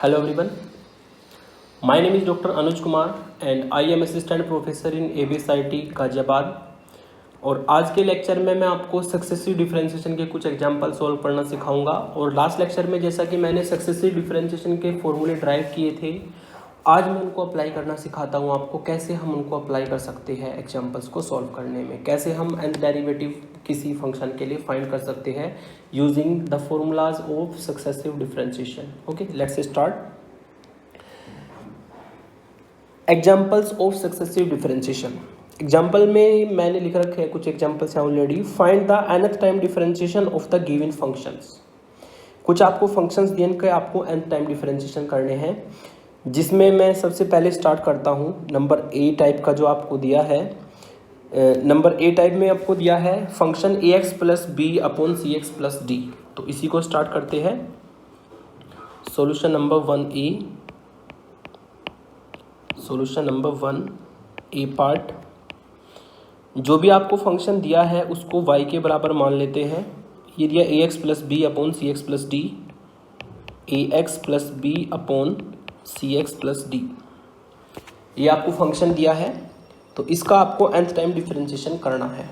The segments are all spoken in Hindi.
Hello everyone, my name is Dr. Anuj Kumar and I am assistant professor in ABSIT Ghaziabad. और आज के लेक्चर में मैं आपको सक्सेसिव डिफरेंशिएशन के कुछ एग्जांपल सॉल्व करना सिखाऊंगा। और लास्ट लेक्चर में जैसा कि मैंने सक्सेसिव डिफरेंशिएशन के फॉर्मूले ड्राइव किए थे, आज मैं उनको अप्लाई करना सिखाता हूँ आपको, कैसे हम उनको अप्लाई कर सकते हैं एग्जांपल्स को सॉल्व करने में, कैसे हम nth डेरिवेटिव किसी फंक्शन के लिए फाइंड कर सकते हैं using the formulas of successive differentiation. Okay, let's start. Examples of successive differentiation. Example में मैंने लिख रखे हैं कुछ एग्जाम्पल्स हैं already. Find the nth time differentiation of the given functions. कुछ आपको फंक्शंस दिए के आपको nth टाइम डिफरेंशिएशन करने हैं, जिसमें मैं सबसे पहले स्टार्ट करता हूँ नंबर ए टाइप का जो आपको दिया है। नंबर ए टाइप में आपको दिया है फंक्शन ए एक्स प्लस बी अपॉन सी एक्स प्लस डी। तो इसी को स्टार्ट करते हैं। Solution number 1A, solution number 1A part. जो भी आपको फंक्शन दिया है उसको y के बराबर मान लेते हैं। ये दिया ए एक्स प्लस बी अपॉन सी एक्स प्लस डी, ए एक्स प्लस बी अपॉन सी एक्स प्लस डी। ये आपको फंक्शन दिया है, तो इसका आपको nth टाइम डिफरेंशिएशन करना है।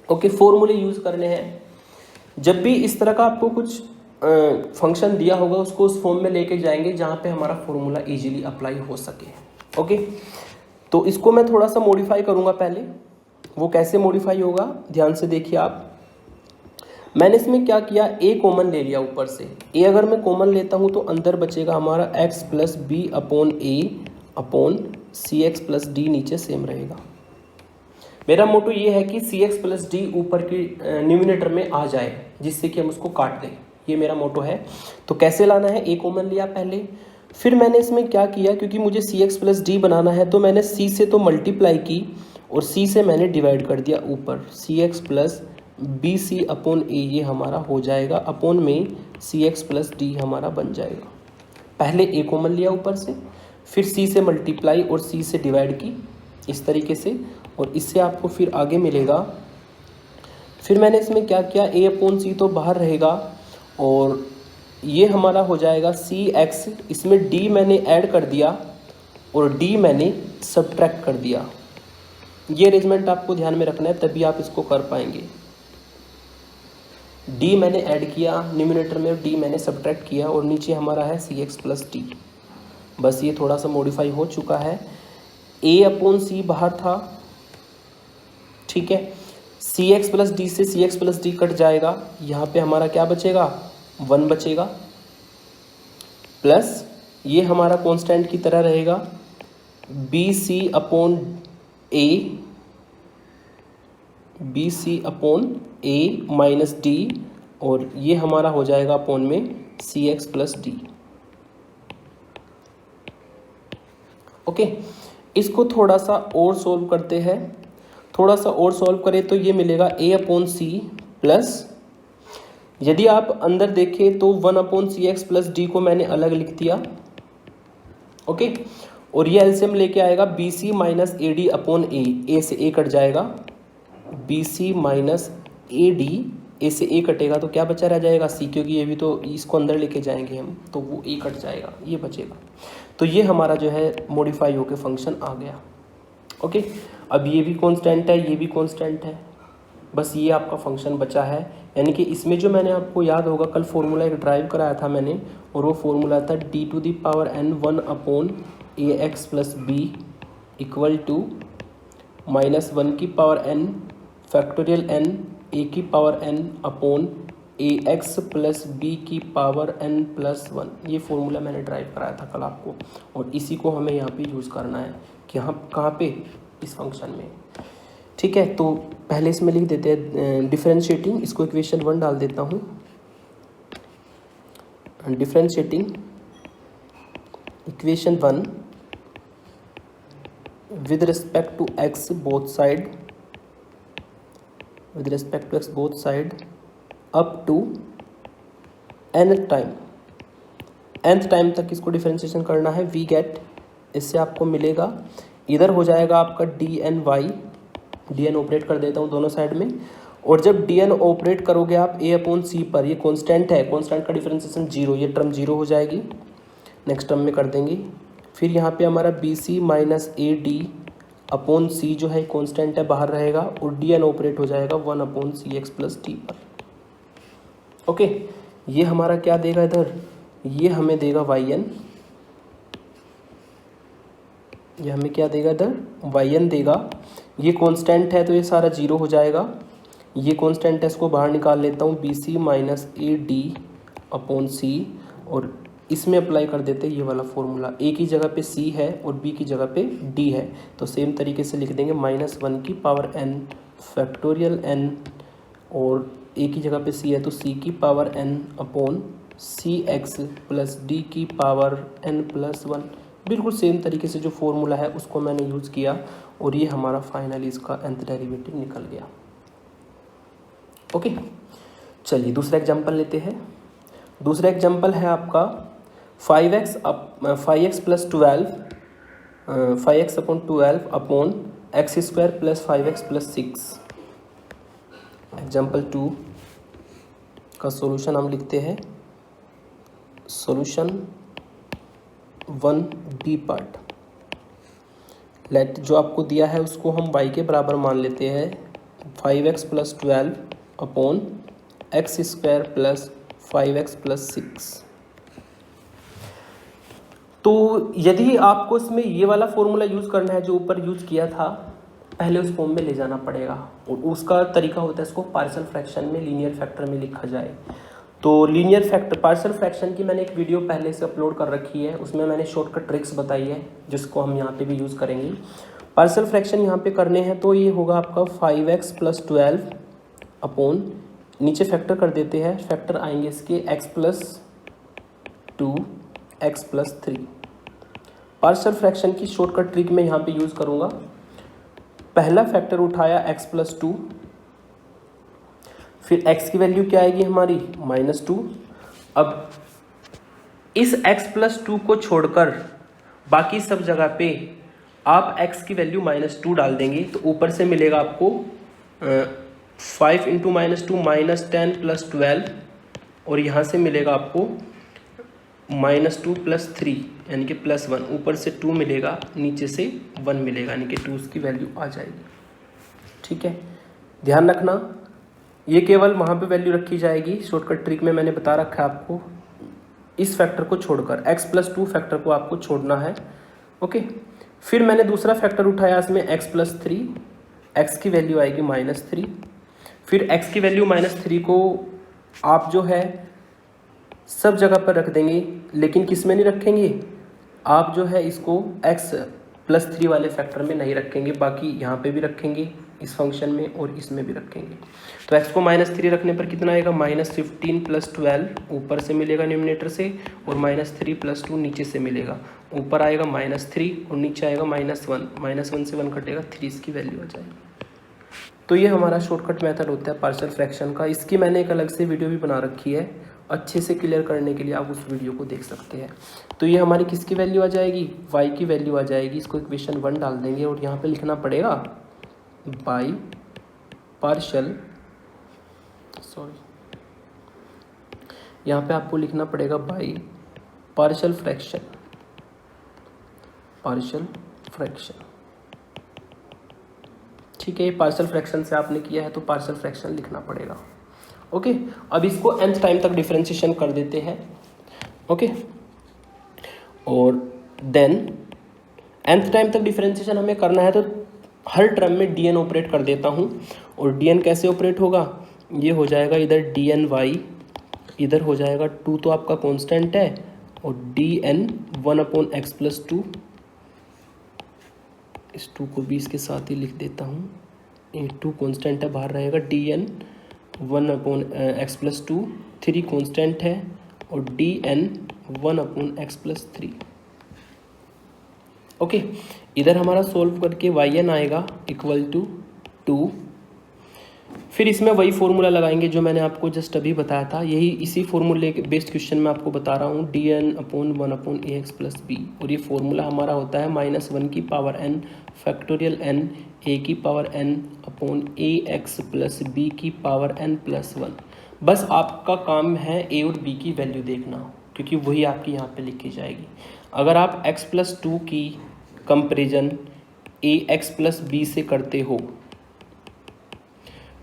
ओके, फॉर्मूले यूज़ करने हैं। जब भी इस तरह का आपको कुछ फंक्शन दिया होगा उसको उस फॉर्म में लेके जाएंगे जहाँ पे हमारा फॉर्मूला इजीली अप्लाई हो सके। ओके, तो इसको मैं थोड़ा सा मॉडिफाई करूँगा पहले। वो कैसे मॉडिफाई होगा ध्यान से देखिए आप। मैंने इसमें क्या किया, ए कॉमन ले लिया ऊपर से। ए अगर मैं कॉमन लेता हूँ तो अंदर बचेगा हमारा एक्स प्लस बी अपॉन ए अपॉन सी एक्स प्लस डी, नीचे सेम रहेगा। मेरा मोटो ये है कि सी एक्स प्लस डी ऊपर की न्यूमिनेटर में आ जाए, जिससे कि हम उसको काट दें। ये मेरा मोटो है। तो कैसे लाना है, ए कॉमन लिया पहले, फिर मैंने इसमें क्या किया, क्योंकि मुझे सी एक्स प्लस डी बनाना है तो मैंने सी से तो मल्टीप्लाई की और सी से मैंने डिवाइड कर दिया ऊपर। C X plus B C upon A ये हमारा हो जाएगा, अपॉन में सी एक्स प्लस डी हमारा बन जाएगा। पहले ए कॉमन लिया ऊपर से, फिर सी से मल्टीप्लाई और सी से डिवाइड की इस तरीके से, और इससे आपको फिर आगे मिलेगा। फिर मैंने इसमें क्या किया, ए अपॉन सी तो बाहर रहेगा और ये हमारा हो जाएगा सी एक्स। इसमें डी मैंने ऐड कर दिया और डी मैंने सब्ट्रैक्ट कर दिया। ये अरेंजमेंट आपको ध्यान में रखना है, तभी आप इसको कर पाएंगे। डी मैंने ऐड किया न्यूमिनेटर में, डी मैंने सब्ट्रैक्ट किया और नीचे हमारा है सी एक्स प्लस डी। बस ये थोड़ा सा मॉडिफाई हो चुका है। ए अपॉन सी बाहर था, ठीक है। सी एक्स प्लस डी से सी एक्स प्लस डी कट जाएगा, यहाँ पे हमारा क्या बचेगा, 1 बचेगा, प्लस ये हमारा कांस्टेंट की तरह रहेगा बी सी अपॉन ए, बी सी अपॉन ए माइनस डी, और ये हमारा हो जाएगा अपॉन में सी एक्स प्लस डी। ओके, इसको थोड़ा सा और सॉल्व करते हैं। थोड़ा सा और सॉल्व करें तो ये मिलेगा ए अपॉन सी प्लस, यदि आप अंदर देखें तो 1 अपॉन सी एक्स प्लस डी को मैंने अलग लिख दिया। ओके, और ये एलसीएम लेके आएगा B C minus A D upon A से ए कट जाएगा, B C minus A D, A से ए कटेगा तो क्या बचा रह जाएगा, सी, क्योंकि ये भी तो इसको अंदर लेके जाएंगे हम, तो वो ए कट जाएगा, ये बचेगा। तो ये हमारा जो है मॉडिफाई होकर फंक्शन आ गया। ओके, अब ये भी कांस्टेंट है, ये भी कांस्टेंट है, बस ये आपका फंक्शन बचा है। यानी कि इसमें जो मैंने आपको याद होगा कल फॉर्मूला एक ड्राइव कराया था मैंने, और वो फॉर्मूला था D to the power N 1 upon A X plus B equal to minus 1 की power N factorial N A की power N upon A X plus B की पावर एन प्लस 1। ये फॉर्मूला मैंने ड्राइव कराया था कल आपको, और इसी को हमें यहाँ पे यूज़ करना है कि यहाँ कहाँ पे, इस फंक्शन में। ठीक है, तो पहले इसमें लिख देते हैं डिफरेंशिएटिंग, इसको इक्वेशन 1 डाल देता हूँ। Differentiating equation 1 with respect to X both side, with respect to x both side up to nth time तक इसको डिफरेंशिएशन करना है। वी गेट, इससे आपको मिलेगा, इधर हो जाएगा आपका D N Y, D N operate कर देता हूँ दोनों साइड में, और जब डी एन ऑपरेट करोगे आप ए अपॉन सी पर, ये कांस्टेंट है, कांस्टेंट का डिफरेंशिएशन 0, ये टर्म 0 हो जाएगी, नेक्स्ट टर्म में कर देंगे। फिर यहाँ पे हमारा B C minus A D upon C जो है कांस्टेंट है बाहर रहेगा और डी एन ऑपरेट हो जाएगा 1 अपॉन सी एक्स प्लस डी पर। ओके, ये हमारा क्या देगा इधर, ये हमें देगा वाई एन, ये हमें क्या देगा इधर वाई एन देगा। ये कांस्टेंट है तो ये सारा जीरो हो जाएगा, ये कांस्टेंट है इसको बाहर निकाल लेता हूँ, B C minus A D upon C, और इसमें अप्लाई कर देते हैं ये वाला फॉर्मूला। ए की जगह पे सी है और बी की जगह पे डी है, तो सेम तरीके से लिख देंगे -1 की पावर n फैक्टोरियल n, और ए की जगह पे सी है तो सी की पावर n अपॉन सी एक्स प्लस डी की पावर n प्लस 1। बिल्कुल सेम तरीके से जो फॉर्मूला है उसको मैंने यूज़ किया और ये हमारा फाइनली इसका nth डेरिवेटिव निकल गया। ओके, चलिए दूसरा एग्जांपल लेते हैं। दूसरा एग्जांपल है आपका 5x plus 12 5x upon 12 upon X square plus 5x plus 6। Example 2 का सॉल्यूशन हम लिखते हैं। सॉल्यूशन 1 डी पार्ट, लेट जो आपको दिया है उसको हम y के बराबर मान लेते हैं 5x plus 12 upon X square plus 5x plus 6। तो यदि आपको इसमें ये वाला फॉर्मूला यूज़ करना है जो ऊपर यूज़ किया था, पहले उस फॉर्म में ले जाना पड़ेगा, और उसका तरीका होता है इसको पार्शियल फ्रैक्शन में लीनियर फैक्टर में लिखा जाए। तो लीनियर फैक्टर पार्शियल फ्रैक्शन की मैंने एक वीडियो पहले से अपलोड कर रखी है, उसमें मैंने शॉर्टकट ट्रिक्स बताई है जिसको हम यहाँ पे भी यूज़ करेंगे। पार्शियल फ्रैक्शन यहाँ पे करने हैं तो ये होगा आपका 5x प्लस 12 अपॉन, नीचे फैक्टर कर देते हैं, फैक्टर आएंगे इसके x plus 2 x plus 3। Partial fraction की शॉर्टकट ट्रिक मैं यहाँ पे यूज़ करूँगा। पहला फैक्टर उठाया x प्लस 2, फिर x की वैल्यू क्या आएगी हमारी -2। अब इस x प्लस 2 को छोड़कर बाकी सब जगह पे आप x की वैल्यू -2 डाल देंगे तो ऊपर से मिलेगा आपको 5 इंटू -2 -10 प्लस 12, और यहाँ से मिलेगा आपको -2 प्लस 3 यानी कि +1, ऊपर से 2 मिलेगा नीचे से 1 मिलेगा, यानी कि 2 की वैल्यू आ जाएगी। ठीक है, ध्यान रखना ये केवल वहाँ पे वैल्यू रखी जाएगी। शॉर्टकट ट्रिक में मैंने बता रखा है आपको, इस फैक्टर को छोड़कर x प्लस 2 फैक्टर को आपको छोड़ना है। ओके, फिर मैंने दूसरा फैक्टर उठाया इसमें x प्लस 3, x की वैल्यू आएगी -3। फिर x की वैल्यू -3 को आप जो है सब जगह पर रख देंगे, लेकिन किस में नहीं रखेंगे, आप जो है इसको x प्लस 3 वाले फैक्टर में नहीं रखेंगे, बाकी यहाँ पे भी रखेंगे इस फंक्शन में और इसमें भी रखेंगे। तो x को -3 रखने पर कितना आएगा, -15 प्लस 12 ऊपर से मिलेगा न्यूमरेटर से, और -3 प्लस 2 नीचे से मिलेगा। ऊपर आएगा -3 और नीचे आएगा -1, -1 से 1 कटेगा 3, इसकी वैल्यू आ जाएगी। तो ये हमारा शॉर्टकट मेथड होता है पार्शियल फ्रैक्शन का। इसकी मैंने एक अलग से वीडियो भी बना रखी है, अच्छे से क्लियर करने के लिए आप उस वीडियो को देख सकते हैं। तो ये हमारी किसकी वैल्यू आ जाएगी, y की वैल्यू आ जाएगी। इसको इक्वेशन 1 डाल देंगे और यहाँ पे लिखना पड़ेगा बाई पार्शियल, यहाँ पे आपको लिखना पड़ेगा by partial fraction, partial fraction. ठीक है, ये पार्शियल फ्रैक्शन से आपने किया है तो पार्शियल फ्रैक्शन लिखना पड़ेगा। ओके, अब इसको nth टाइम तक डिफरेंशिएशन कर देते हैं। ओके, और देन nth टाइम तक डिफरेंशिएशन हमें करना है तो हर टर्म में dn ऑपरेट कर देता हूँ। और dn कैसे ऑपरेट होगा, ये हो जाएगा इधर dny, इधर हो जाएगा 2 तो आपका कांस्टेंट है, और dn 1 अपॉन x प्लस 2, इस 2 को भी इसके साथ ही लिख देता हूँ, ये 2 कांस्टेंट है बाहर रहेगा, dn 1 upon x plus 2, 3 constant है, और dn 1 upon x plus 3। Okay, इधर हमारा सोल्व करके yn आएगा इक्वल टू 2। फिर इसमें वही फॉर्मूला लगाएंगे जो मैंने आपको जस्ट अभी बताया था, यही इसी फॉर्मूले के बेस्ड क्वेश्चन में आपको बता रहा हूँ, dn upon 1 upon ax plus b, और ये फॉर्मूला हमारा होता है -1 की power n factorial n a की power n upon ax plus b की पावर n प्लस 1। बस आपका काम है a और b की वैल्यू देखना, क्योंकि वही आपकी यहाँ पे लिखी जाएगी। अगर आप x+2 की कंपेरिजन ax+b से करते हो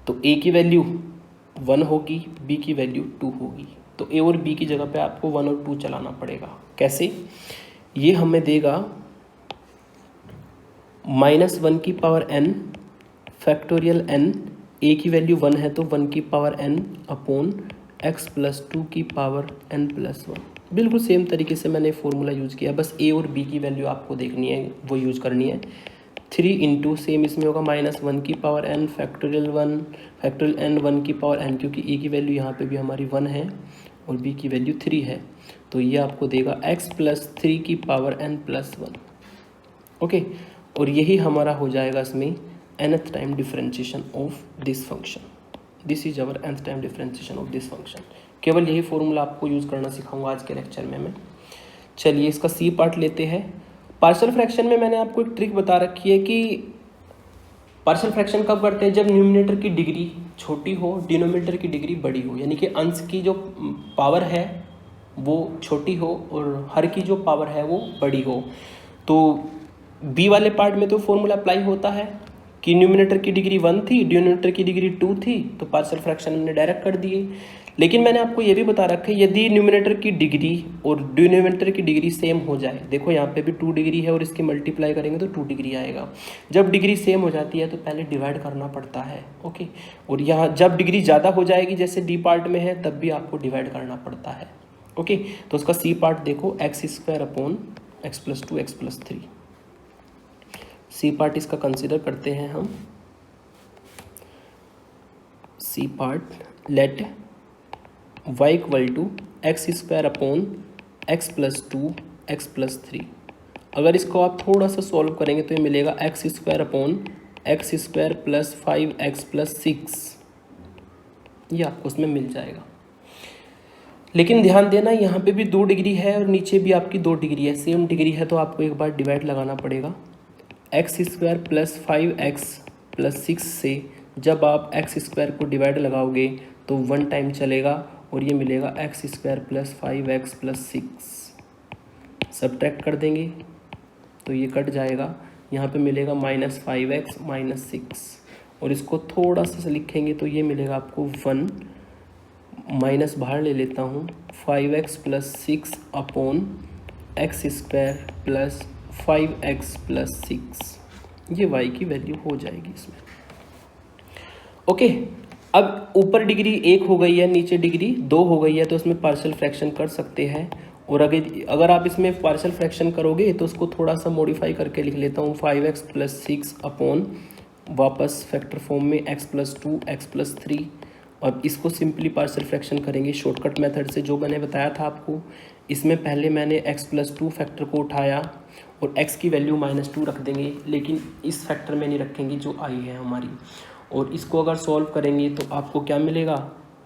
तो a की वैल्यू 1 होगी, b की वैल्यू 2 होगी। तो a और b की जगह पे आपको 1 और 2 चलाना पड़ेगा। कैसे? ये हमें देगा -1 की power n factorial n, a की वैल्यू 1 है तो 1 की पावर n अपॉन x+2 की पावर n+1। बिल्कुल सेम तरीके से मैंने फॉर्मूला यूज़ किया, बस a और b की वैल्यू आपको देखनी है, वो यूज़ करनी है। 3 इंटू सेम इसमें होगा -1 की पावर n फैक्टोरियल n 1 की पावर n, क्योंकि a की वैल्यू यहाँ पे भी हमारी 1 है और b की वैल्यू 3 है, तो ये आपको देगा x+3 की पावर n+1। ओके, और यही हमारा हो जाएगा इसमें nth time differentiation of this function. This is our nth time differentiation of this function. केवल यही फॉर्मूला आपको यूज़ करना सिखाऊंगा आज के लेक्चर में मैं। चलिए इसका सी पार्ट लेते हैं। पार्शियल फ्रैक्शन में मैंने आपको एक ट्रिक बता रखी है कि पार्शियल फ्रैक्शन कब करते हैं? जब न्यूमरेटर की डिग्री छोटी हो, डिनोमिनेटर की डिग्री बड़ी हो, यानी कि अंश की जो पावर है वो छोटी हो और हर की जो पावर है वो बड़ी हो। तो बी वाले पार्ट में तो फॉर्मूला अप्लाई होता है कि न्यूमरेटर की डिग्री 1 थी, डिनोमिनेटर की डिग्री 2 थी, तो पार्शियल फ्रैक्शन हमने डायरेक्ट कर दिए। लेकिन मैंने आपको ये भी बता रखा है यदि न्यूमरेटर की डिग्री और डिनोमिनेटर की डिग्री सेम हो जाए, देखो यहाँ पे भी 2 डिग्री है और इसकी मल्टीप्लाई करेंगे तो 2 डिग्री आएगा। जब डिग्री सेम हो जाती है तो पहले डिवाइड करना पड़ता है। ओके, और यहाँ जब डिग्री ज़्यादा हो जाएगी जैसे डी पार्ट में है तब भी आपको डिवाइड करना पड़ता है। ओके, तो उसका सी पार्ट देखो x² upon x+2 x+3। C part इसका कंसिडर करते हैं हम। C part let y equal to x² upon x+2 x+3। अगर इसको आप थोड़ा सा सॉल्व करेंगे तो ये मिलेगा x² upon x² plus 5x plus 6, ये आपको उसमें मिल जाएगा। लेकिन ध्यान देना यहाँ पे भी 2 डिग्री है और नीचे भी आपकी 2 डिग्री है, सेम डिग्री है तो आपको एक बार डिवाइड लगाना पड़ेगा। x² प्लस 5x प्लस 6 से जब आप x² को डिवाइड लगाओगे तो 1 टाइम चलेगा और ये मिलेगा x² plus 5x plus 6। Subtract कर देंगे तो ये कट जाएगा, यहाँ पे मिलेगा -5x माइनस 6, और इसको थोड़ा सा लिखेंगे तो ये मिलेगा आपको 1, माइनस बाहर ले लेता हूँ, 5x plus 6 upon x² plus 5x plus 6, ये y की वैल्यू हो जाएगी इसमें। ओके, अब ऊपर डिग्री 1 हो गई है, नीचे डिग्री 2 हो गई है, तो इसमें पार्शियल फ्रैक्शन कर सकते हैं। और अगर आप इसमें पार्शियल फ्रैक्शन करोगे तो उसको थोड़ा सा मॉडिफाई करके लिख लेता हूँ, 5x प्लस 6 अपॉन वापस फैक्टर फॉर्म में x+2 x+3। अब इसको सिंपली पार्शियल फ्रैक्शन करेंगे शॉर्टकट मेथड से, जो मैंने बताया था आपको। इसमें पहले मैंने x+2 फैक्टर को उठाया और x की वैल्यू -2 रख देंगे, लेकिन इस फैक्टर में नहीं रखेंगे जो आई है हमारी। और इसको अगर सॉल्व करेंगे तो आपको क्या मिलेगा?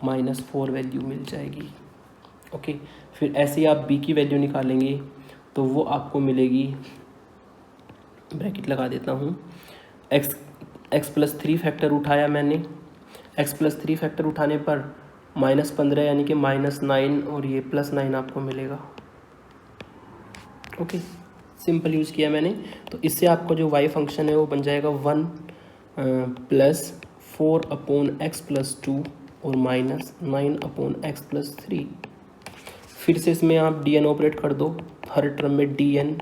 -4 वैल्यू मिल जाएगी। ओके, फिर ऐसे ही आप b की वैल्यू निकालेंगे तो वो आपको मिलेगी, ब्रैकेट लगा देता हूँ, x+3 फैक्टर उठाया मैंने, x+3 फैक्टर उठाने पर -15 यानी कि -9 और ये +9 आपको मिलेगा। ओके, सिंपल यूज़ किया मैंने, तो इससे आपका जो y फंक्शन है वो बन जाएगा 1 प्लस 4 अपॉन x+2 और -9 अपॉन x+3। फिर से इसमें आप dn ऑपरेट कर दो, हर टर्म में dn,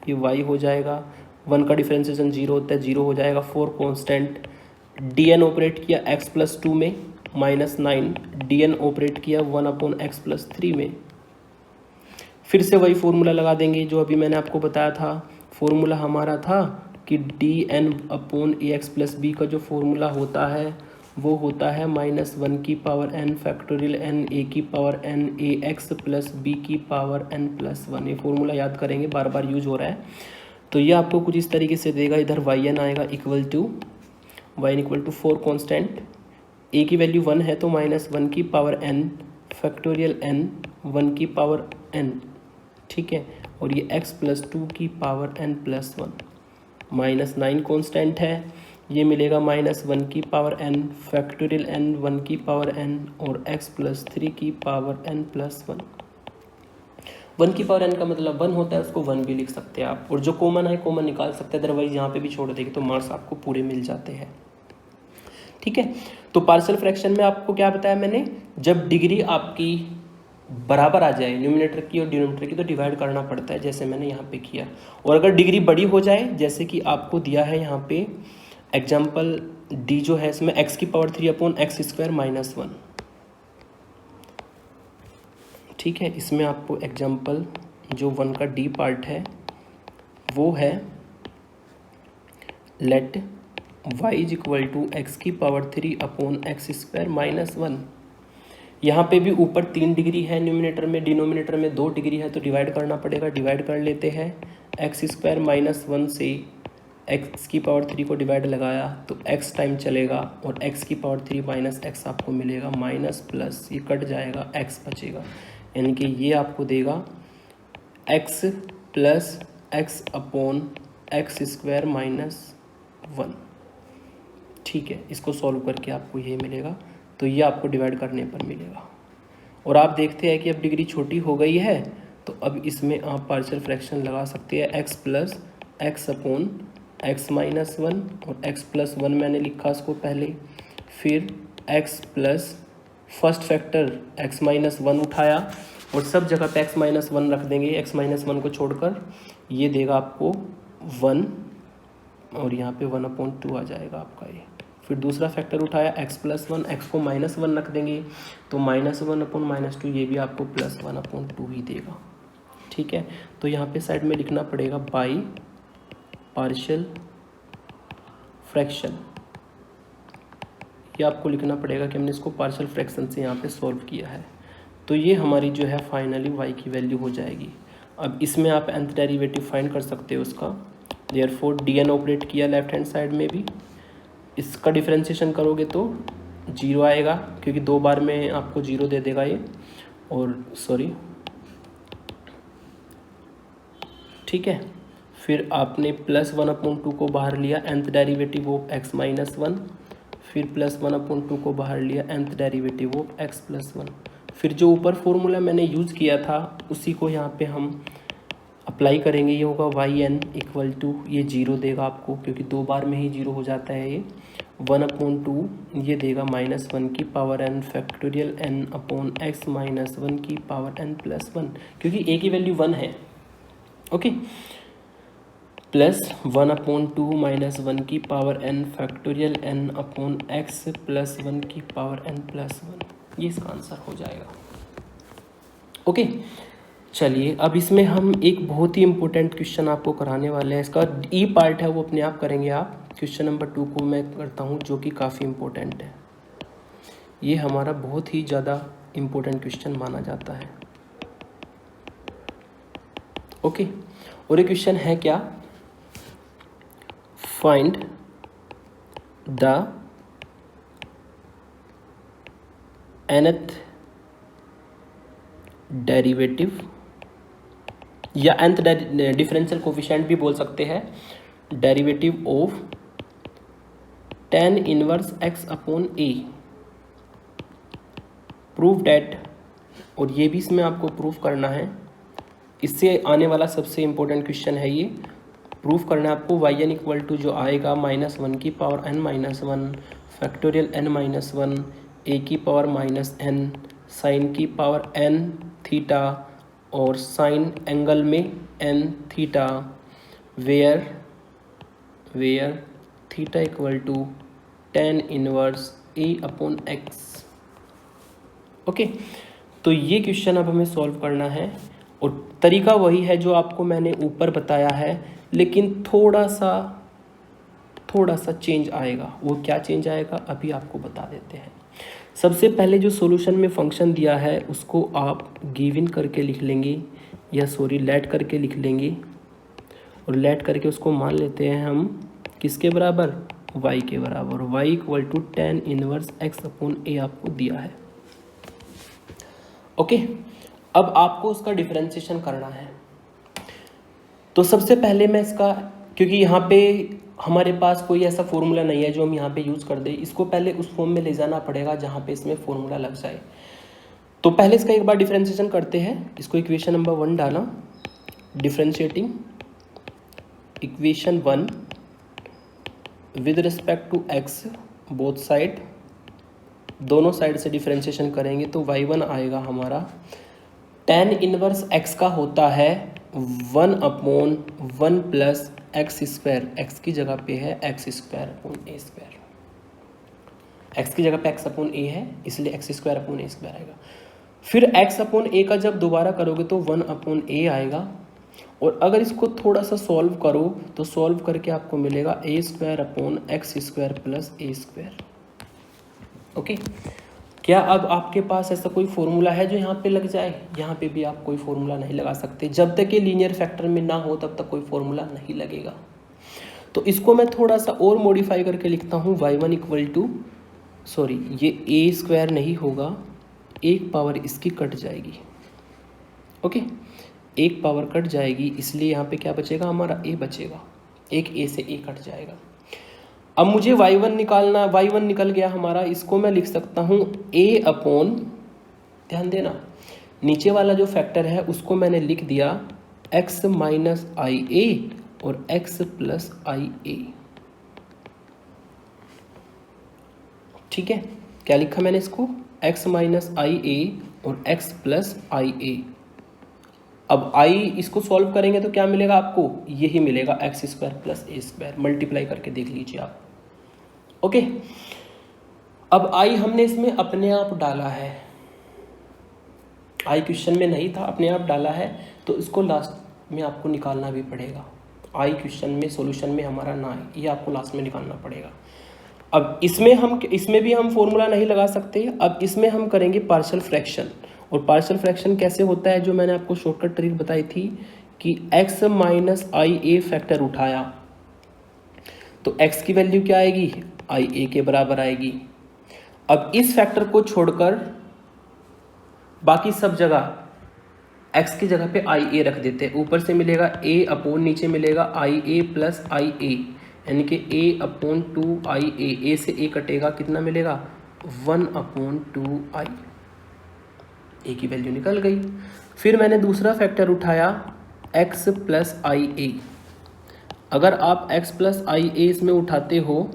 ये y हो जाएगा, 1 का डिफरेंशिएशन 0 होता है, 0 हो जाएगा, 4 कॉन्स्टेंट, dn ऑपरेट किया x+2 में, -9 dn ऑपरेट किया 1 अपॉन x+3 में। फिर से वही फॉर्मूला लगा देंगे जो अभी मैंने आपको बताया था। फॉर्मूला हमारा था कि dn upon ax plus B का जो फॉर्मूला होता है वो होता है -1 की power n factorial n a की power n ax plus b की पावर n+1। ये फॉर्मूला याद करेंगे, बार बार यूज हो रहा है। तो ये आपको कुछ इस तरीके से देगा, इधर yn आएगा equal to yn equal to 4 constant, a की वैल्यू 1 है तो -1 की पावर n फैक्टोरियल n 1 की पावर n, ठीक है, और ये x+2 की पावर n+1, -9 कॉन्स्टेंट है, ये मिलेगा -1 की पावर n फैक्टोरियल n 1 की पावर n और x+3 की पावर n+1। 1 की पावर n का मतलब 1 होता है, उसको 1 भी लिख सकते हैं आप, और जो कॉमन है कॉमन निकाल सकते हैं, अदरवाइज यहाँ पे भी छोड़ देंगे तो मार्क्स आपको पूरे मिल जाते हैं। ठीक है, तो पार्शियल फ्रैक्शन में आपको क्या बताया मैंने, जब डिग्री आपकी बराबर आ जाए न्यूमिनेटर की और डिनोमिनेटर की तो डिवाइड करना पड़ता है, जैसे मैंने यहाँ पे किया। और अगर डिग्री बड़ी हो जाए, जैसे कि आपको दिया है यहाँ पे एग्जाम्पल डी जो है इसमें x की पावर 3/x² - 1। ठीक है, इसमें आपको एग्जाम्पल जो 1 का डी पार्ट है वो है लेट y = x की पावर 3/x² - 1। यहाँ पे भी ऊपर 3 डिग्री है न्यूमिनेटर में, डिनोमिनेटर में 2 डिग्री है, तो डिवाइड करना पड़ेगा। डिवाइड कर लेते हैं, x² - 1 से x की पावर 3 को डिवाइड लगाया तो x टाइम चलेगा और x की पावर 3 - x आपको मिलेगा, माइनस प्लस ये कट जाएगा, x बचेगा, यानी कि ये आपको देगा x + x/x² - 1। ठीक है, इसको सॉल्व करके आपको ये मिलेगा, तो ये आपको डिवाइड करने पर मिलेगा। और आप देखते हैं कि अब डिग्री छोटी हो गई है, तो अब इसमें आप पार्शियल फ्रैक्शन लगा सकते हैं, x + x/x - 1, और x + 1 मैंने लिखा इसको पहले, फिर x + फर्स्ट फैक्टर x - 1 उठाया और सब जगह पे x - 1 रख देंगे, x - 1 को छोड़कर, ये देगा आपको 1, और यहाँ पे 1/2 आ जाएगा आपका ये। फिर दूसरा फैक्टर उठाया x + 1, x को -1 रख देंगे तो -1/-2, ये भी आपको +1/2 ही देगा। ठीक है, तो यहाँ पे साइड में लिखना पड़ेगा बाई पार्शियल फ्रैक्शन, ये आपको लिखना पड़ेगा कि हमने इसको पार्शियल फ्रैक्शन से यहाँ पे सॉल्व किया है। तो ये हमारी जो है फाइनली y की वैल्यू हो जाएगी। अब इसमें आप nth डेरिवेटिव फाइंड कर सकते हो उसका, देयरफॉर dn ऑपरेट किया लेफ्ट हैंड साइड में भी, इसका डिफरेंशिएशन करोगे तो 0 आएगा, क्योंकि 2 बार में आपको 0 दे देगा ये, और सॉरी, ठीक है। फिर आपने +1/2 को बाहर लिया, nth डेरिवेटिव ऑफ x - 1, फिर +1/2 को बाहर लिया, nth डेरिवेटिव ऑफ x + 1। फिर जो ऊपर फॉर्मूला मैंने यूज़ किया था उसी को यहाँ पे हम अप्लाई करेंगे, ये होगा yn = ये 0 देगा आपको, क्योंकि 2 बार में ही 0 हो जाता है ये, 1/2 ये देगा -1 की पावर n फैक्टोरियल n/x - 1 की पावर n + 1, क्योंकि a की वैल्यू 1 है। ओके, +1/2 - 1 की पावर n फैक्टोरियल n/x + 1 की पावर n + 1, ये इसका आंसर हो जाएगा। ओके, चलिए अब इसमें हम एक बहुत ही इम्पोर्टेंट क्वेश्चन आपको कराने वाले हैं, इसका ई पार्ट है वो अपने आप करेंगे आप। क्वेश्चन नंबर 2 को मैं करता हूँ, जो कि काफ़ी इम्पोर्टेंट है, ये हमारा बहुत ही ज़्यादा इम्पोर्टेंट क्वेश्चन माना जाता है। ओके, और ये क्वेश्चन है क्या, फाइंड द nth डेरिवेटिव, या nth डिफरेंशियल कोफिशिएंट भी बोल सकते हैं, derivative of tan inverse x/a, prove that, और ये भी इसमें आपको प्रूव करना है, इससे आने वाला सबसे इम्पोर्टेंट क्वेश्चन है ये, प्रूफ करना है आपको yn = जो आएगा -1 की power n - 1 factorial n - 1 a की पावर -n साइन की पावर n थीटा, और साइन एंगल में n theta, where theta = tan inverse a/x। Okay, तो ये क्वेश्चन अब हमें सॉल्व करना है, और तरीका वही है जो आपको मैंने ऊपर बताया है, लेकिन थोड़ा सा चेंज आएगा। वो क्या चेंज आएगा अभी आपको बता देते हैं। सबसे पहले जो सॉल्यूशन में फंक्शन दिया है उसको आप गिवन करके लिख लेंगे, या सॉरी लेट करके लिख लेंगे, और लेट करके उसको मान लेते हैं हम किसके बराबर, y के बराबर, y = tan इनवर्स x/a आपको दिया है। ओके, अब आपको उसका डिफरेंशिएशन करना है। तो सबसे पहले मैं इसका, क्योंकि यहाँ पे हमारे पास कोई ऐसा फॉर्मूला नहीं है जो हम यहाँ पे यूज़ कर दें, इसको पहले उस फॉर्म में ले जाना पड़ेगा जहाँ पे इसमें फॉर्मूला लग जाए। तो पहले इसका एक बार डिफरेंशिएशन करते हैं। इसको इक्वेशन नंबर 1 डाला, differentiating equation 1 with respect to X both side, दोनों साइड से डिफरेंशिएशन करेंगे तो y1 आएगा हमारा tan इनवर्स x का होता है 1/1 प्लस एक्स स्क्वायर, एक्स की जगह पे है एक्स स्क्वायर अपॉन ए स्क्वायर, एक्स की जगह पे एक्स अपॉन ए है इसलिए एक्स स्क्वायर अपॉन ए स्क्वायर आएगा। फिर एक्स अपॉन ए का जब दोबारा करोगे तो 1 अपॉन ए आएगा, और अगर इसको थोड़ा सा सॉल्व करो तो सॉल्व करके आपको मिलेगा A square upon X square plus A square. Okay, क्या अब आपके पास ऐसा कोई फॉर्मूला है जो यहाँ पे लग जाए? यहाँ पे भी आप कोई फॉर्मूला नहीं लगा सकते, जब तक ये लीनियर फैक्टर में ना हो तब तक कोई फॉर्मूला नहीं लगेगा। तो इसको मैं थोड़ा सा और मॉडिफाई करके लिखता हूँ y1 इक्वल टू, सॉरी ये ए स्क्वायर नहीं होगा, एक पावर इसकी कट जाएगी। ओके, एक पावर कट जाएगी इसलिए यहाँ पे क्या बचेगा हमारा ए बचेगा, एक ए से ए कट जाएगा। अब मुझे y1 निकालना, y1 निकल गया हमारा, इसको मैं लिख सकता हूँ a अपॉन, ध्यान देना नीचे वाला जो फैक्टर है उसको मैंने लिख दिया x माइनस आई ए और x प्लस आई ए। ठीक है, क्या लिखा मैंने इसको, x माइनस आई ए और x प्लस आई ए। अब i इसको सॉल्व करेंगे तो क्या मिलेगा आपको, यही मिलेगा x square plus A square, multiply करके देख लीजिए आप। ओके, अब i हमने इसमें अपने आप डाला है, i क्वेश्चन में नहीं था, अपने आप डाला है, तो इसको लास्ट में आपको निकालना भी पड़ेगा। i क्वेश्चन में सॉल्यूशन में हमारा ना है, ये आपको लास्ट में निकालना पड़ेगा। अब इसमें भी हम फॉर्मूला नहीं लगा सकते। अब इसमें हम करेंगे पार्शियल फ्रैक्शन, और पार्शियल फ्रैक्शन कैसे होता है जो मैंने आपको शॉर्टकट ट्रिक बताई थी कि x माइनस आई ए फैक्टर उठाया तो x की वैल्यू क्या आएगी, आई ए के बराबर आएगी। अब इस फैक्टर को छोड़कर बाकी सब जगह x की जगह पे आई ए रख देते हैं, ऊपर से मिलेगा a अपॉन नीचे मिलेगा आई ए प्लस आई ए, यानी कि a अपॉन 2 आई ए, से a कटेगा कितना मिलेगा 1 अपॉन 2 आई, ए की वैल्यू निकल गई। फिर मैंने दूसरा फैक्टर उठाया x प्लस आई ए, अगर आप x प्लस आई ए इसमें उठाते हो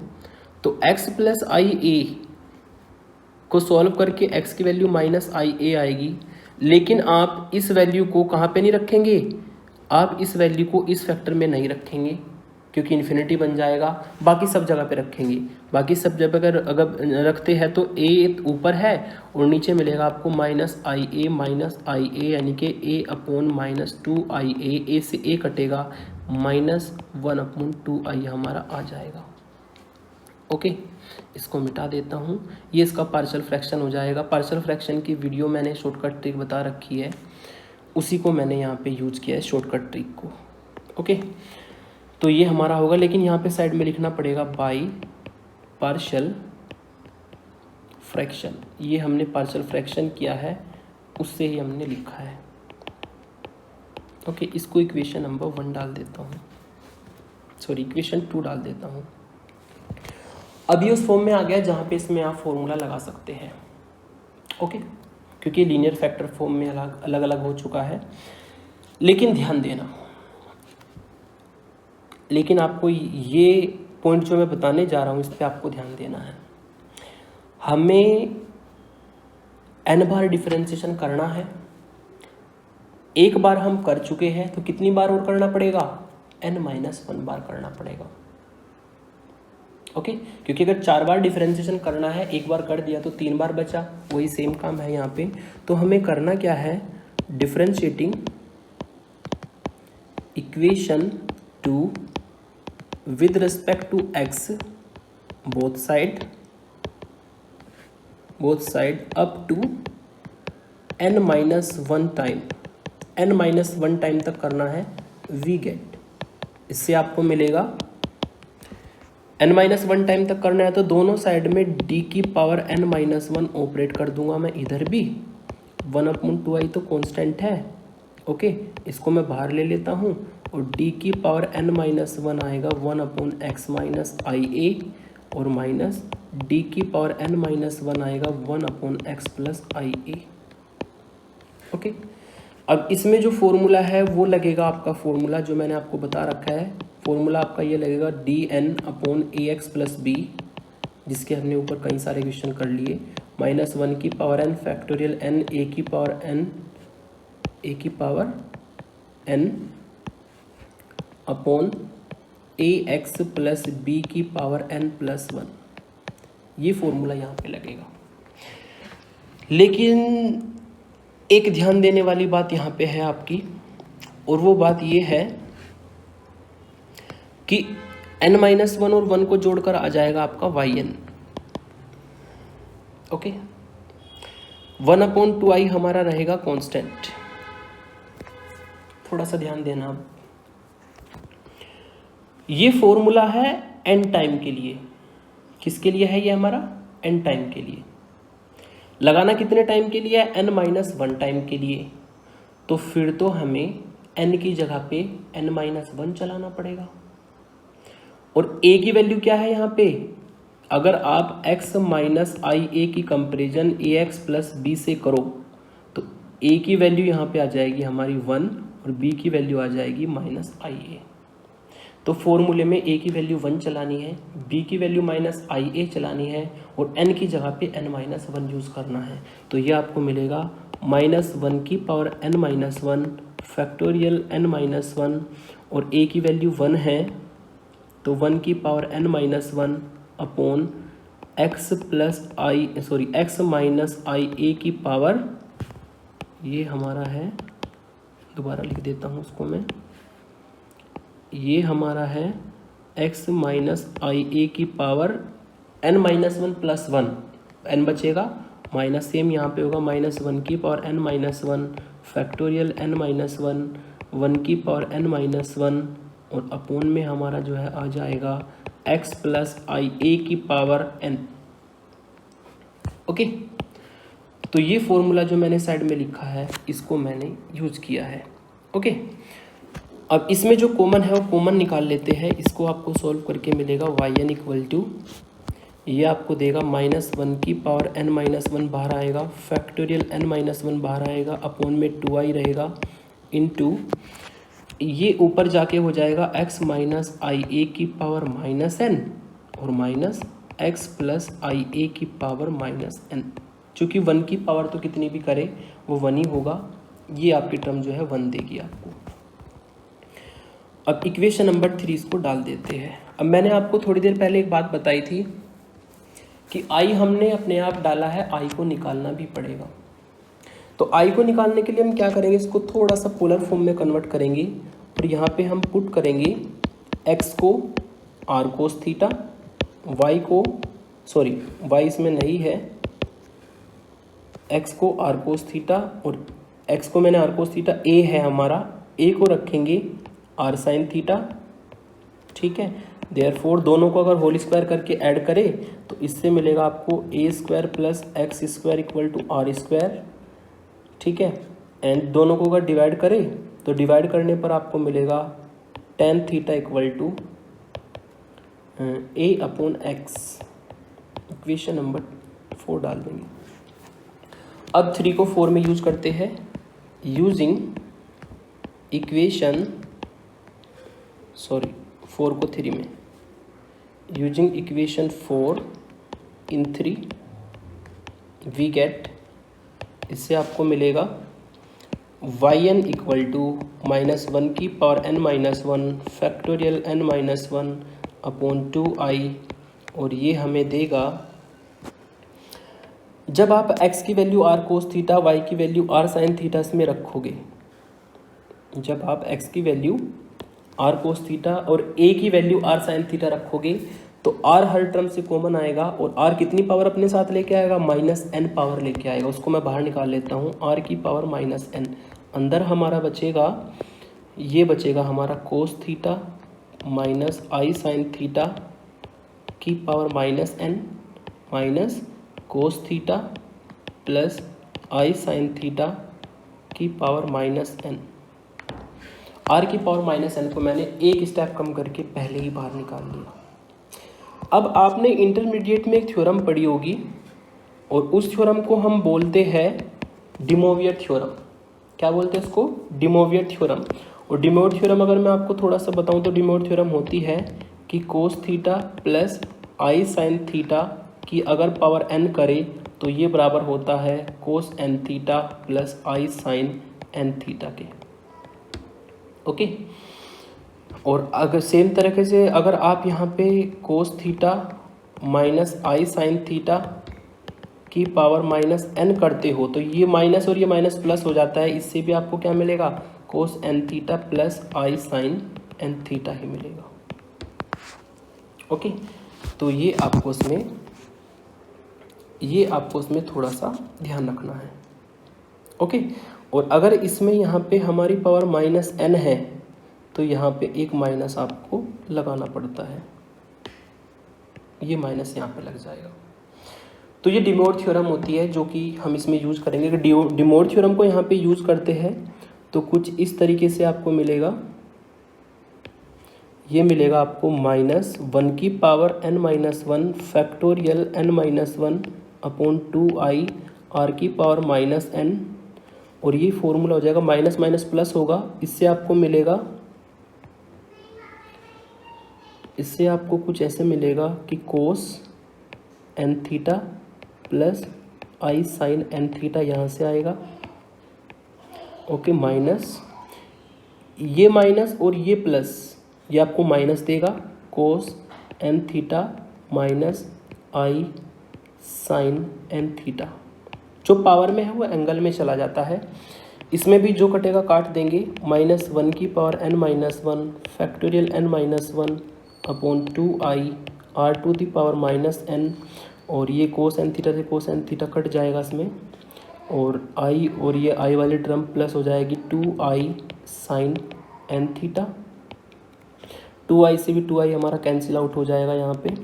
तो x प्लस आई ए को सॉल्व करके x की वैल्यू माइनस आई ए आएगी, लेकिन आप इस वैल्यू को कहाँ पे नहीं रखेंगे, आप इस वैल्यू को इस फैक्टर में नहीं रखेंगे क्योंकि इन्फिनिटी बन जाएगा, बाकी सब जगह पे रखेंगे। बाकी सब जगह अगर रखते हैं तो a ऊपर है और नीचे मिलेगा आपको माइनस आई ए, यानी कि a अपॉन माइनस 2 आई ए, से a कटेगा माइनस 1 अपॉन 2 आई हमारा आ जाएगा। ओके, इसको मिटा देता हूँ, ये इसका पार्शियल फ्रैक्शन हो जाएगा। पार्शियल फ्रैक्शन की वीडियो मैंने शॉर्टकट ट्रिक बता रखी है, उसी को मैंने यहाँ पे यूज किया है शॉर्टकट ट्रिक को। ओके, तो ये हमारा होगा, लेकिन यहाँ पे साइड में लिखना पड़ेगा बाय पार्शियल फ्रैक्शन। ये हमने पार्शियल फ्रैक्शन किया है, उससे ही हमने लिखा है। ओके, इसको इक्वेशन नंबर 1 डाल देता हूँ, सॉरी इक्वेशन 2 डाल देता हूँ। अभी उस फॉर्म में आ गया जहाँ पे इसमें आप फॉर्मूला लगा सकते हैं। ओके, क्योंकि लीनियर फैक्टर फॉर्म में अलग अलग हो चुका है, लेकिन ध्यान देना, लेकिन आपको ये पॉइंट जो मैं बताने जा रहा हूँ इस पर आपको ध्यान देना है। हमें n बार डिफरेंशिएशन करना है, एक बार हम कर चुके हैं तो कितनी बार और करना पड़ेगा, n-1 बार करना पड़ेगा। ओके, क्योंकि अगर 4 बार डिफरेंशिएशन करना है, एक बार कर दिया तो 3 बार बचा, वही सेम काम है यहाँ पे। तो हमें करना क्या है, differentiating equation 2 with respect to x both side up to n-1 time, n-1 time तक करना है। वी गेट, इससे आपको मिलेगा n-1 टाइम तक करना है तो दोनों साइड में d की पावर n-1 ऑपरेट कर दूंगा मैं, इधर भी 1/2i तो कांस्टेंट है। ओके, इसको मैं बाहर ले लेता हूँ और d की पावर n-1 आएगा 1/x माइनस आई ए, और माइनस d की पावर n-1 आएगा 1/x प्लस आई ए। ओके, अब इसमें जो फॉर्मूला है वो लगेगा आपका फॉर्मूला जो मैंने आपको बता रखा है। फॉर्मूला आपका ये लगेगा dn/ax+b, जिसके हमने ऊपर कई सारे क्वेश्चन कर लिए, -1 की power n factorial n a की पावर n अपॉन ax+b की पावर n+1। ये फॉर्मूला यहाँ पे लगेगा। लेकिन एक ध्यान देने वाली बात यहाँ पे है आपकी, और वो बात ये है कि n-1 और 1 को जोड़कर आ जाएगा आपका yn। ओके, 1/2i हमारा रहेगा कांस्टेंट। थोड़ा सा ध्यान देना अब, ये फॉर्मूला है n टाइम के लिए। किसके लिए है ये हमारा? n टाइम के लिए। लगाना कितने टाइम के लिए? n-1 टाइम के लिए। तो फिर तो हमें n की जगह पे n-1 चलाना पड़ेगा। और a की वैल्यू क्या है यहाँ पे? अगर आप x माइनस ia की कंपेरिजन ax+b से करो तो a की वैल्यू यहाँ पे आ जाएगी हमारी 1 और b की वैल्यू आ जाएगी -ia। तो फॉर्मूले में a की वैल्यू 1 चलानी है, b की वैल्यू -ia चलानी है और n की जगह पे n-1 यूज़ करना है। तो ये आपको मिलेगा -1 की पावर n-1 फैक्टोरियल n-1, और a की वैल्यू 1 है तो 1 की power n-1 upon x minus ia की पावर, ये हमारा है, दोबारा लिख देता हूँ उसको मैं, ये हमारा है x माइनस ia की पावर n-1 प्लस 1, n बचेगा माइनस, सेम यहाँ पे होगा -1 की पावर n-1 फैक्टोरियल n-1, 1 की पावर n-1 और अपोन में हमारा जो है आ जाएगा x प्लस ia की पावर n। ओके, तो ये फॉर्मूला जो मैंने साइड में लिखा है इसको मैंने यूज किया है। ओके, अब इसमें जो कॉमन है वो कॉमन निकाल लेते हैं। इसको आपको सॉल्व करके मिलेगा yn इक्वल टू, ये आपको देगा -1 की पावर n-1 बाहर आएगा, फैक्टोरियल n-1 बाहर आएगा, अपोन में 2i रहेगा, इनटू ये ऊपर जाके हो जाएगा x माइनस ia की पावर -n और माइनस x प्लस ia की पावर -n। चूँकि 1 की पावर तो कितनी भी करे वो 1 ही होगा। ये आपकी टर्म जो है 1 देगी आपको। अब इक्वेशन नंबर 3 इसको डाल देते हैं। अब मैंने आपको थोड़ी देर पहले एक बात बताई थी कि i हमने अपने आप डाला है, i को निकालना भी पड़ेगा। तो i को निकालने के लिए हम क्या करेंगे, इसको थोड़ा सा पोलर फॉर्म में कन्वर्ट करेंगे और यहाँ पे हम पुट करेंगे x को r कोस थीटा, y को y इसमें नहीं है, x को r कोस थीटा और x को मैंने r कोस थीटा a है हमारा, a को रखेंगे r साइन थीटा। ठीक है, देयरफॉर दोनों को अगर होल स्क्वायर करके ऐड करें तो इससे मिलेगा आपको a² plus x² equal to r²। ठीक है, एंड दोनों को अगर डिवाइड करें तो डिवाइड करने पर आपको मिलेगा tan theta equal to a/x। Equation number 4 डाल देंगे। अब 3 को 4 में यूज करते हैं, यूजिंग इक्वेशन 4 को 3 में, using equation 4 in 3 we get, इससे आपको मिलेगा yn इक्वल टू -1 की power n-1 factorial n-1 upon 2i, और ये हमें देगा, जब आप x की value r cos theta, y की वैल्यू r साइन थीटा में रखोगे, जब आप x की वैल्यू r कोस थीटा और a की वैल्यू r साइन थीटा रखोगे तो r हर टर्म से कॉमन आएगा और r कितनी पावर अपने साथ लेके आएगा, -n पावर लेके आएगा। उसको मैं बाहर निकाल लेता हूँ, r की पावर -n, अंदर हमारा बचेगा, ये बचेगा हमारा cos theta minus i sine theta की power -n minus cos theta plus i sine theta की पावर -n। r की पावर -n को मैंने एक स्टेप कम करके पहले ही बाहर निकाल लिया। अब आपने इंटरमीडिएट में एक थ्योरम पढ़ी होगी और उस थ्योरम को हम बोलते हैं डी मोवियर थ्योरम। क्या बोलते हैं इसको, डे मोवियर थ्योरम। और डे मोवियर थ्योरम अगर मैं आपको थोड़ा सा बताऊं तो डे मोवियर थ्योरम होती है कि कोस थीटा प्लस आई साइन थीटा की अगर पावर n करे तो ये बराबर होता है कोस n थीटा प्लस आई साइन n थीटा के। ओके, और अगर सेम तरीके से अगर आप यहाँ पे कोस थीटा माइनस आई साइन थीटा की पावर माइनस n करते हो तो ये माइनस और ये माइनस प्लस हो जाता है, इससे भी आपको क्या मिलेगा, कोस n थीटा प्लस आई साइन n थीटा ही मिलेगा। ओके, तो ये आपको उसमें थोड़ा सा ध्यान रखना है। ओके, और अगर इसमें यहाँ पे हमारी पावर माइनस n है तो यहाँ पे एक माइनस आपको लगाना पड़ता है, ये माइनस यहाँ पे लग जाएगा। तो ये डे मोवियर थ्योरम होती है जो कि हम इसमें यूज़ करेंगे। अगर डे मोवियर थ्योरम को यहाँ पे यूज़ करते हैं तो कुछ इस तरीके से आपको मिलेगा, ये मिलेगा आपको माइनस 1 की power n minus 1 factorial n minus 1 upon 2i r की पावर माइनस n, और ये फॉर्मूला हो जाएगा माइनस माइनस प्लस होगा, इससे आपको कुछ ऐसे मिलेगा कि कोस n थीटा प्लस आई साइन n थीटा यहाँ से आएगा। ओके, माइनस ये माइनस और ये प्लस, ये आपको माइनस देगा कोस n थीटा माइनस आई साइन n थीटा। जो पावर में है वो एंगल में चला जाता है। इसमें भी जो कटेगा काट देंगे, माइनस 1 की power n minus 1 factorial n minus 1 upon 2i r to the power minus n, और ये कोस n थीटा से कोस n थीटा कट जाएगा इसमें, और i और ये i वाली टर्म प्लस हो जाएगी 2i sign n theta. 2i से भी 2i हमारा कैंसिल आउट हो जाएगा, यहाँ पे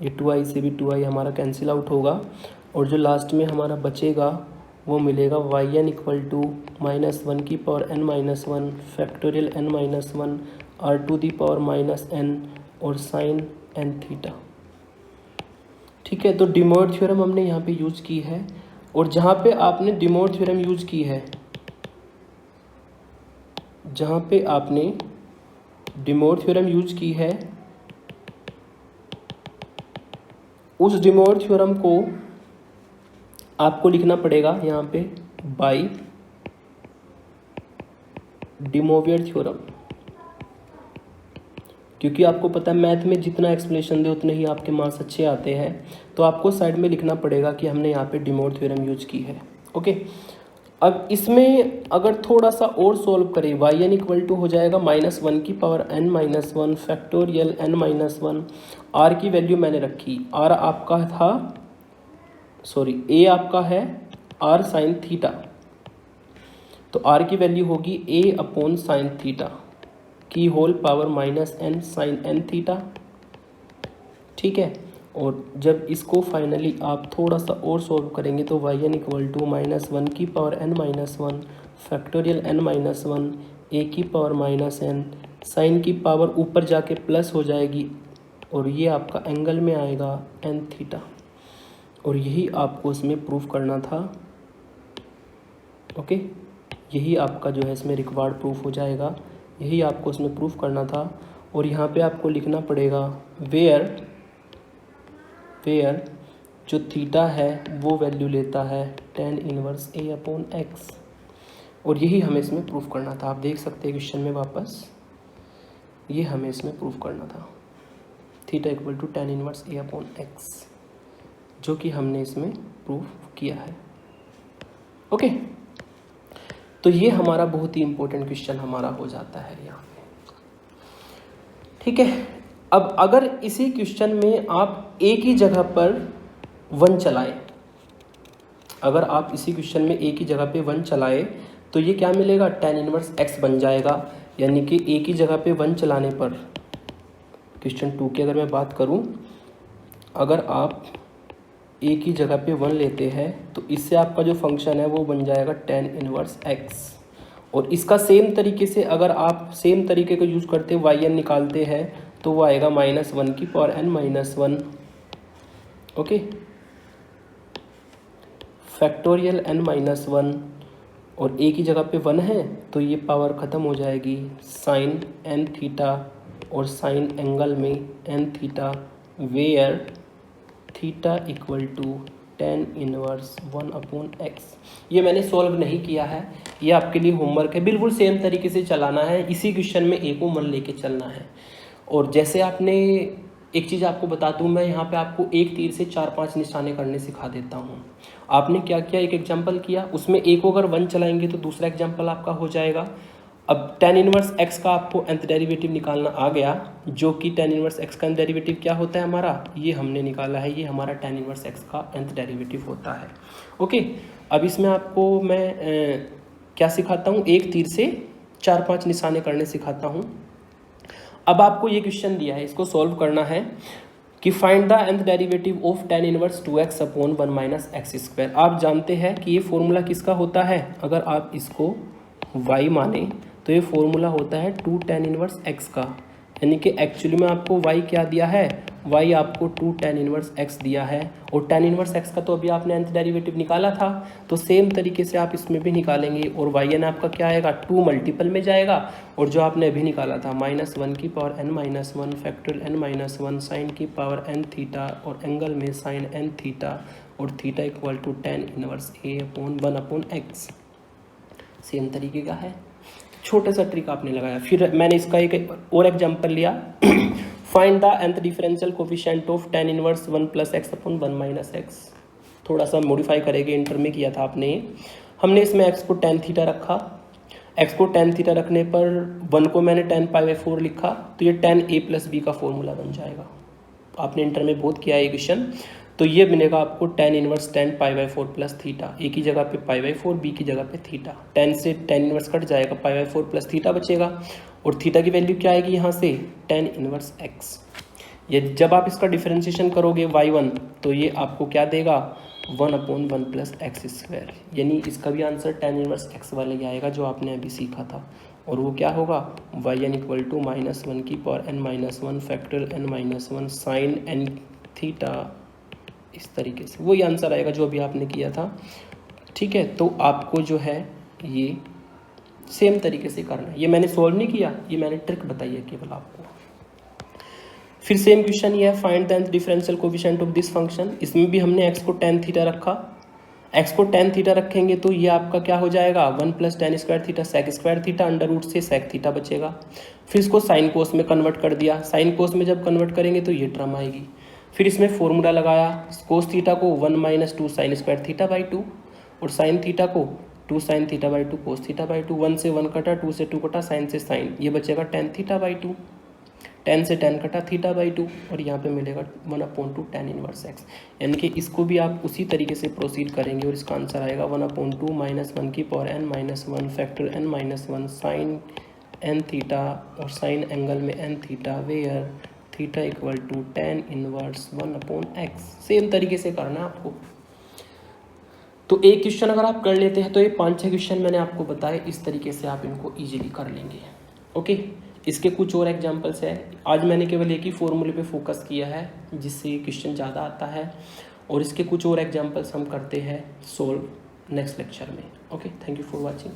ये 2i से भी 2i हमारा कैंसिल आउट होगा, और जो लास्ट में हमारा बचेगा वो मिलेगा yn इक्वल टू माइनस 1 की power n minus 1 factorial n minus 1 r to the power minus n और साइन n थीटा। ठीक है, तो डे मोवियर थ्योरम हमने यहाँ पे यूज की है। और जहाँ पे आपने डे मोवियर थ्योरम यूज की है, जहाँ पे आपने डे मोवियर थ्योरम यूज की है, उस डे मोवियर थ्योरम को आपको लिखना पड़ेगा यहाँ पे बाय डे मोवियर थ्योरम, क्योंकि आपको पता है मैथ में जितना एक्सप्लेनेशन दे उतने ही आपके मार्क्स अच्छे आते हैं, तो आपको साइड में लिखना पड़ेगा कि हमने यहाँ पे डे मोवियर थ्योरम यूज की है। ओके, अब इसमें अगर थोड़ा सा और सॉल्व करें, yn इक्वल टू हो जाएगा माइनस 1 की power n minus 1 factorial n minus 1, r की वैल्यू मैंने रखी, r आपका था a आपका है r साइन थीटा, तो r की वैल्यू होगी a अपॉन साइन थीटा की whole power minus n sine n theta. ठीक है, और जब इसको फाइनली आप थोड़ा सा और सॉल्व करेंगे तो yn इक्वल टू माइनस 1 की power n minus 1 factorial n minus 1 a की पावर माइनस n, साइन की पावर ऊपर जाके प्लस हो जाएगी, और ये आपका एंगल में आएगा n थीटा, और यही आपको इसमें प्रूफ करना था। ओके, यही आपका जो है इसमें रिक्वायर्ड प्रूफ हो जाएगा, यही आपको इसमें प्रूफ करना था। और यहाँ पे आपको लिखना पड़ेगा वेयर जो थीटा है वो वैल्यू लेता है tan inverse a upon x, और यही हमें इसमें प्रूफ करना था। आप देख सकते हैं क्वेश्चन में वापस, ये हमें इसमें प्रूफ करना था, theta equal to tan inverse a upon x, जो कि हमने इसमें प्रूफ किया है। ओके, तो ये हमारा बहुत ही इंपॉर्टेंट क्वेश्चन हमारा हो जाता है यहाँ पे। ठीक है, अब अगर इसी क्वेश्चन में आप एक ही जगह पर 1 चलाएं, अगर आप इसी क्वेश्चन में एक ही जगह पे 1 चलाएं तो ये क्या मिलेगा, tan इनवर्स x बन जाएगा। यानी कि एक ही जगह पे 1 चलाने पर, क्वेश्चन 2 की अगर मैं बात करूं, अगर आप एक ही जगह पे 1 लेते हैं तो इससे आपका जो फंक्शन है वो बन जाएगा tan इनवर्स x। और इसका सेम तरीके से अगर आप सेम तरीके का यूज़ करते yn निकालते हैं तो वो आएगा माइनस 1 की power n minus 1, okay, factorial n minus 1 और ए की जगह पे 1 है तो ये पावर ख़त्म हो जाएगी, साइन एन थीटा और साइन एंगल में N theta, where theta equal to tan inverse 1/x। ये मैंने सॉल्व नहीं किया है, ये आपके लिए होमवर्क है, बिल्कुल सेम तरीके से चलाना है, इसी क्वेश्चन में ए को मन लेके चलना है। और जैसे आपने एक चीज़ आपको बता दूं, मैं यहाँ पे आपको एक तीर से 4-5 निशाने करने सिखा देता हूँ। आपने क्या किया, एक एग्जाम्पल किया, उसमें ए को अगर 1 चलाएंगे तो दूसरा एग्जाम्पल आपका हो जाएगा। अब tan इनवर्स x का आपको nth डेरिवेटिव निकालना आ गया, जो कि tan इनवर्स x का nth डेरिवेटिव क्या होता है हमारा, ये हमने निकाला है, ये हमारा tan इनवर्स x का nth डेरिवेटिव होता है। ओके, अब इसमें आपको मैं क्या सिखाता हूँ, एक तीर से 4-5 निशाने करने सिखाता हूँ। अब आपको ये क्वेश्चन दिया है, इसको सॉल्व करना है कि find the nth derivative of tan inverse 2x upon 1 - x square. आप जानते हैं कि ये फॉर्मूला किसका होता है, अगर आप इसको y माने तो ये फॉर्मूला होता है 2 tan इनवर्स x का, यानी कि एक्चुअली में आपको y क्या दिया है, y आपको 2 tan इनवर्स x दिया है, और tan इनवर्स x का तो अभी आपने nth डेरिवेटिव निकाला था, तो सेम तरीके से आप इसमें भी निकालेंगे, और yn आपका क्या आएगा, 2 मल्टीपल में जाएगा, और जो आपने अभी निकाला था -1 की power n-1 factorial n-1 sine की पावर n थीटा, और एंगल में साइन n थीटा, और theta equal to tan inverse a/1/x। Same तरीके का है, छोटा सा ट्रिक आपने लगाया। फिर मैंने इसका एक और एग्जांपल लिया, find the nth differential coefficient of tan inverse 1 + x upon 1 - x। थोड़ा सा मॉडिफाई करेंगे, इंटर में किया था आपने, हमने इसमें x को tan थीटा रखा, x को tan थीटा रखने पर 1 को मैंने tan π/4 लिखा, तो ये tan a + b का फॉर्मूला बन जाएगा। आपने इंटर में बहुत किया है क्वेश्चन, तो ये बनेगा आपको tan inverse tan π/4 plus theta, A की जगह पे π/4, बी की जगह पे थीटा, tan से tan इनवर्स कट जाएगा, π/4 प्लस थीटा बचेगा, और थीटा की वैल्यू क्या आएगी यहाँ से, tan इनवर्स x। ये जब आप इसका डिफरेंशिएशन करोगे y1 तो ये आपको क्या देगा, 1/1 + x स्क्वायर, यानी इसका भी आंसर tan इनवर्स x वाला ही आएगा जो आपने अभी सीखा था, और वो क्या होगा, yn इक्वल टू -1 की power n-1 factorial n-1 sine n theta, इस तरीके से वही आंसर आएगा जो अभी आपने किया था। ठीक है, तो आपको जो है ये सेम तरीके से करना है, ये मैंने सॉल्व नहीं किया, ये मैंने ट्रिक बताई है केवल आपको। फिर सेम क्वेश्चन ये है, find the differential coefficient of this function. इसमें भी हमने x को tan थीटा रखा, x को tan थीटा रखेंगे तो ये आपका क्या हो जाएगा, 1 + tan square theta sec square theta, under root से sec थीटा बचेगा। फिर इसको साइन कोस में कन्वर्ट कर दिया, साइन कोस में जब कन्वर्ट करेंगे तो ये टर्म आएगी। फिर इसमें फॉर्मूला लगाया, कोस थीटा को 1 - 2 साइन स्क्वायर थीटा/2, और साइन थीटा को 2 साइन थीटा/2 कोस थीटा/2, 1 से 1 कटा, 2 से 2 कटा, साइन से साइन, ये बचेगा tan थीटा/2, tan से tan कटा थीटा/2, और यहाँ पे मिलेगा 1/2 tan इनवर्स x। यानी कि इसको भी आप उसी तरीके से प्रोसीड करेंगे और इसका आंसर आएगा 1/2 -1 की power n-1 factor n-1 sine n theta, और साइन एंगल में n theta, where theta equal to tan inverse 1/x। Same तरीके से करना है आपको। तो एक क्वेश्चन अगर आप कर लेते हैं तो ये 5-6 क्वेश्चन मैंने आपको बताए, इस तरीके से आप इनको इजीली कर लेंगे। ओके, इसके कुछ और एग्जांपल्स है, आज मैंने केवल एक ही फॉर्मूले पे फोकस किया है जिससे क्वेश्चन ज़्यादा आता है, और इसके कुछ और एग्जांपल्स हम करते हैं सोल्व नेक्स्ट लेक्चर में। Okay, thank you for watching.